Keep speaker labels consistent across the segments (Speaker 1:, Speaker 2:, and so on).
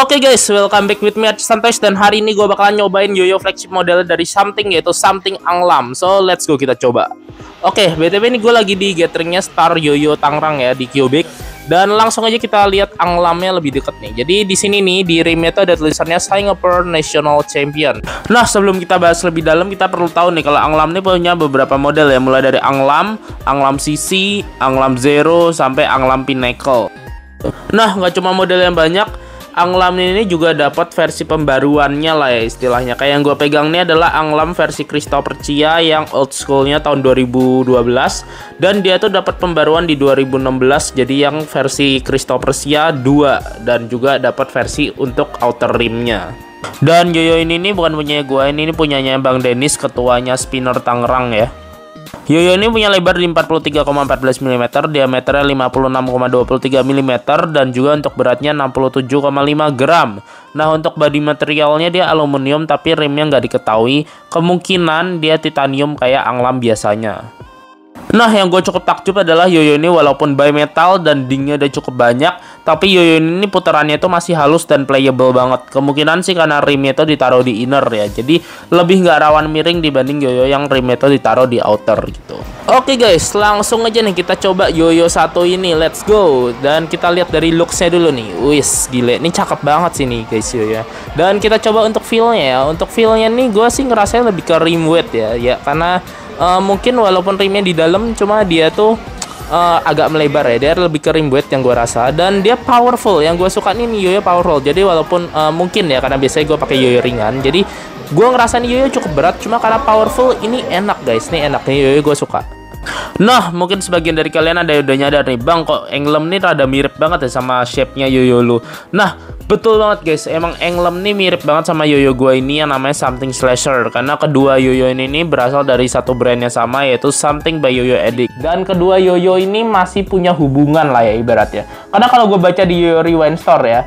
Speaker 1: Oke guys, welcome back with me at Santosh. Dan hari ini gue bakalan nyobain yoyo flagship model dari Something, yaitu Something Anglam. So let's go, kita coba. Oke, BTW ini gue lagi di gatheringnya Star Yoyo Tangerang ya, di Cubic. Dan langsung aja kita lihat anglamnya lebih deket nih. Jadi di sini nih di rimnya tuh ada tulisannya Singapore National Champion. Nah, sebelum kita bahas lebih dalam, kita perlu tahu nih kalau anglam ini punya beberapa model ya, mulai dari anglam, anglam CC, anglam Zero sampai anglam Pinnacle. Nah, nggak cuma model yang banyak, anglam ini juga dapat versi pembaruannya lah ya istilahnya. Kayak yang gue pegang ini adalah anglam versi Christophercia yang old schoolnya tahun 2012, dan dia tuh dapat pembaruan di 2016 jadi yang versi Christophercia 2, dan juga dapat versi untuk outer rimnya. Dan yoyo ini bukan punya gue, ini punyanya Bang Dennis, ketuanya Spinner Tangerang ya. Yoyo ini punya lebar di 43,14 mm, diameternya 56,23 mm, dan juga untuk beratnya 67,5 gram. Nah, untuk body materialnya dia aluminium tapi rimnya nggak diketahui. Kemungkinan dia titanium kayak anglam biasanya. Nah, yang gue cukup takjub adalah yoyo ini walaupun bimetal dan dingnya udah cukup banyak, tapi yoyo ini putarannya itu masih halus dan playable banget. Kemungkinan sih karena rimnya itu ditaruh di inner ya, jadi lebih nggak rawan miring dibanding yoyo yang rimnya itu ditaruh di outer gitu. Oke guys, langsung aja nih kita coba yoyo satu ini, let's go. Dan kita lihat dari looksnya dulu nih. Wis, gile, ini cakep banget sih nih guys yoyo. Dan kita coba untuk feelnya ya. Untuk feelnya nih gue sih ngerasanya lebih ke rim weight ya karena mungkin walaupun rimnya di dalam, cuma dia tuh agak melebar ya, dia lebih ke rim weight yang gue rasa. Dan dia powerful, yang gue suka nih yoyo powerful. Jadi walaupun mungkin ya karena biasanya gue pakai yoyo ringan, jadi gue ngerasa nih yoyo cukup berat, cuma karena powerful ini enak guys, nih enak nih yoyo, gue suka. Nah, mungkin sebagian dari kalian ada udah nyadar nih, Bang, kok Anglam nih rada mirip banget ya sama shape-nya yoyo lu. Nah, betul banget guys, emang Anglam nih mirip banget sama yoyo gua ini yang namanya Something Slasher. Karena kedua yoyo ini berasal dari satu brand yang sama, yaitu Something by Yoyo Addict. Dan kedua yoyo ini masih punya hubungan lah ya ibaratnya. Karena kalau gue baca di Yoyo Rewind Store ya,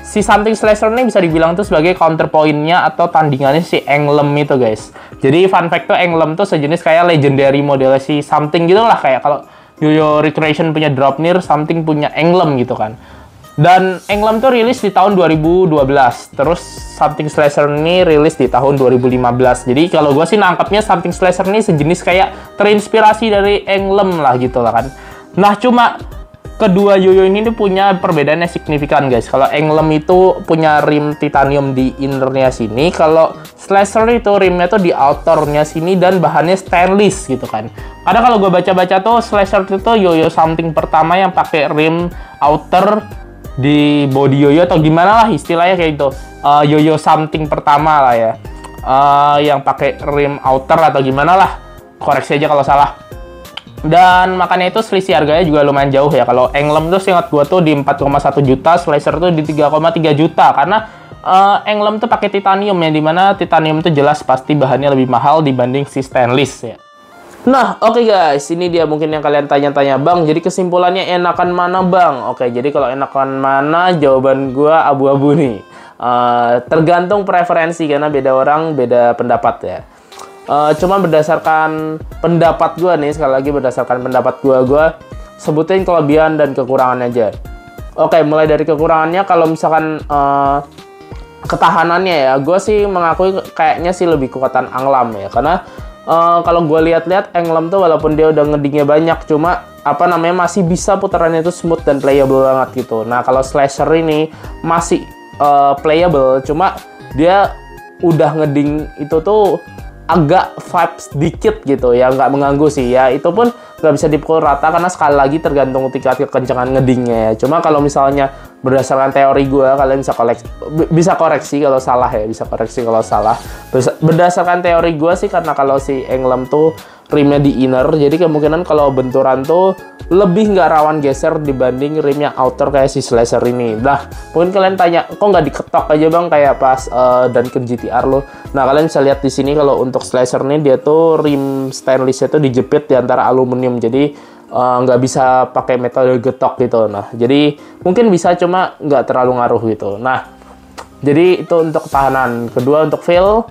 Speaker 1: si Something Slasher ini bisa dibilang tuh sebagai counterpointnya atau tandingannya si Anglam itu guys. Jadi fun fact tuh, Anglam tuh sejenis kayak legendary model si Something gitu lah. Kayak kalau Yoyo Recreation punya Draupnir, Something punya Anglam gitu kan. Dan Anglam tuh rilis di tahun 2012. Terus Something Slasher ini rilis di tahun 2015. Jadi kalau gue sih nangkepnya Something Slasher ini sejenis kayak terinspirasi dari Anglam lah gitu lah kan. Nah, cuma kedua yoyo ini punya perbedaan yang signifikan guys. Kalau Anglam itu punya rim titanium di innernya sini, kalau Slasher itu rimnya tuh di outernya sini dan bahannya stainless gitu kan. Karena kalau gue baca-baca tuh Slasher itu yoyo Something pertama yang pakai rim outer di body yoyo atau gimana lah istilahnya kayak itu. Yoyo Something pertama lah ya, yang pakai rim outer atau gimana lah. Koreksi aja kalau salah. Dan makanya itu selisih harganya juga lumayan jauh ya. Kalau Anglam tuh seingat gua tuh di 4,1 juta, Slasher tuh di 3,3 juta. Karena Anglam tuh pakai titanium ya, dimana titanium tuh jelas pasti bahannya lebih mahal dibanding si stainless ya. Nah, oke guys, ini dia mungkin yang kalian tanya-tanya, Bang, jadi kesimpulannya enakan mana, Bang? Oke, jadi kalau enakan mana, jawaban gua abu-abu nih. Tergantung preferensi, karena beda orang beda pendapat ya. Cuma berdasarkan pendapat gue nih, sekali lagi berdasarkan pendapat gue sebutin kelebihan dan kekurangannya aja. Oke, mulai dari kekurangannya, kalau misalkan ketahanannya ya, gue sih mengakui kayaknya sih lebih kekuatan Anglam ya. Karena kalau gue lihat-lihat Anglam tuh walaupun dia udah ngedingnya banyak, cuma apa namanya masih bisa putarannya itu smooth dan playable banget gitu. Nah, kalau Slasher ini masih playable, cuma dia udah ngeding itu tuh agak vibes dikit gitu ya, nggak mengganggu sih ya. Itu pun nggak bisa dipukul rata karena sekali lagi tergantung tingkat kekencangan ngedingnya ya. Cuma kalau misalnya berdasarkan teori gue, kalian bisa koreksi kalau salah ya, bisa koreksi kalau salah. Berdasarkan teori gue sih, karena kalau si Anglam tuh rimnya di inner, jadi kemungkinan kalau benturan tuh lebih nggak rawan geser dibanding rim yang outer kayak si Slasher ini. Nah, mungkin kalian tanya, kok nggak diketok aja Bang kayak pas Duncan GTR lo? Nah, kalian bisa lihat di sini kalau untuk Slasher ini dia tuh rim stainlessnya tuh dijepit di antara aluminium, jadi nggak bisa pakai metode getok gitu. Nah, jadi mungkin bisa, cuma nggak terlalu ngaruh gitu. Nah, jadi itu untuk ketahanan. Kedua untuk feel,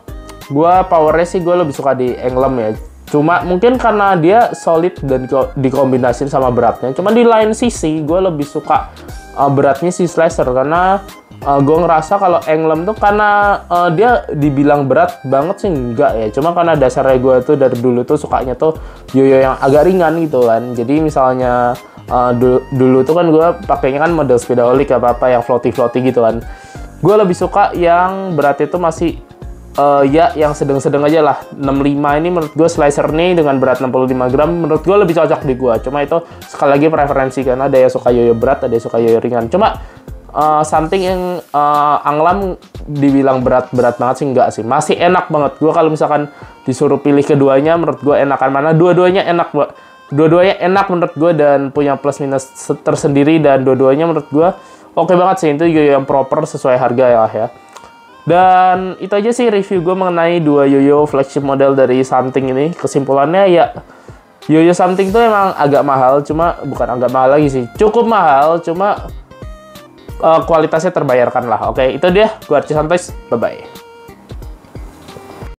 Speaker 1: gue powernya sih gue lebih suka di Anglam ya. Cuma mungkin karena dia solid dan dikombinasiin sama beratnya. Cuma di lain sisi gue lebih suka beratnya si Slasher, karena gue ngerasa kalau Emblem tuh karena dia dibilang berat banget sih enggak ya. Cuma karena dasarnya gue tuh dari dulu tuh sukanya tuh yoyo yang agak ringan gitu kan. Jadi misalnya dulu tuh kan gue pakainya kan model Speedaholic apa yang floaty gitu kan. Gue lebih suka yang beratnya tuh masih ya yang sedang-sedang aja lah. 65 ini menurut gue Slasher nih dengan berat 65 gram menurut gue lebih cocok di gue. Cuma itu sekali lagi preferensi, karena ada yang suka yoyo berat, ada yang suka yoyo ringan. Cuma something yang Anglam dibilang berat banget sih enggak sih. Masih enak banget. Gue kalau misalkan disuruh pilih keduanya, menurut gue enakan mana? Dua-duanya enak, dua-duanya enak menurut gue dan punya plus minus tersendiri, dan dua-duanya menurut gue oke banget sih. Itu yoyo yang proper sesuai harga ya. Dan itu aja sih review gue mengenai dua yoyo flagship model dari Something ini. Kesimpulannya ya, yoyo Something tuh emang agak mahal, cuma bukan agak mahal lagi sih, cukup mahal, cuma kualitasnya terbayarkan lah. Oke, itu dia. Gue Archie Santosh, bye-bye.